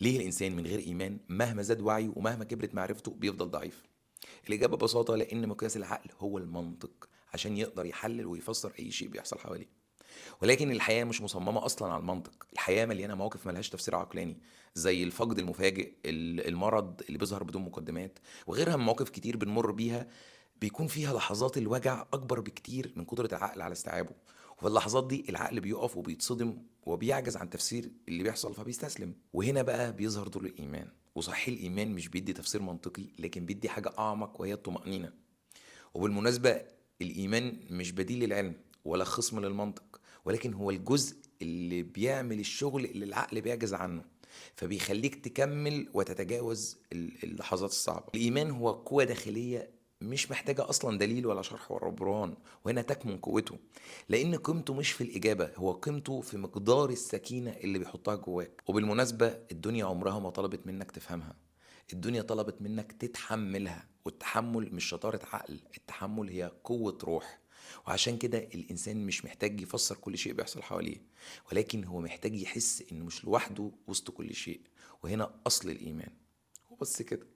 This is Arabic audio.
ليه الإنسان من غير إيمان مهما زاد وعيه ومهما كبرت معرفته بيفضل ضعيف؟ الإجابة ببساطة لأن مقياس العقل هو المنطق عشان يقدر يحلل ويفسر أي شيء بيحصل حواليه. ولكن الحياة مش مصممة أصلا على المنطق، الحياة مليانة مواقف ملهاش تفسير عقلاني، زي الفقد المفاجئ، المرض اللي بيظهر بدون مقدمات، وغيرها من مواقف كتير بنمر بيها. بيكون فيها لحظات الوجع أكبر بكتير من قدرة العقل على استيعابه، وفي اللحظات دي العقل بيقف وبيتصدم وبيعجز عن تفسير اللي بيحصل فبيستسلم. وهنا بقى بيظهر دور الإيمان. وصحيح الإيمان مش بيدي تفسير منطقي، لكن بيدي حاجة أعمق وهي الطمأنينة. وبالمناسبة الإيمان مش بديل للعلم ولا خصم للمنطق، ولكن هو الجزء اللي بيعمل الشغل اللي العقل بيعجز عنه، فبيخليك تكمل وتتجاوز اللحظات الصعبة. الإيمان هو قوة داخلية مش محتاجة أصلا دليل ولا شرح ولا برهان، وهنا تكمن قوته. لأن قيمته مش في الإجابة، هو قيمته في مقدار السكينة اللي بيحطها جواك. وبالمناسبة الدنيا عمرها ما طلبت منك تفهمها، الدنيا طلبت منك تتحملها. والتحمل مش شطارة عقل، التحمل هي قوة روح. وعشان كده الإنسان مش محتاج يفسر كل شيء بيحصل حواليه، ولكن هو محتاج يحس إنه مش لوحده وسط كل شيء. وهنا أصل الإيمان. وبس كده.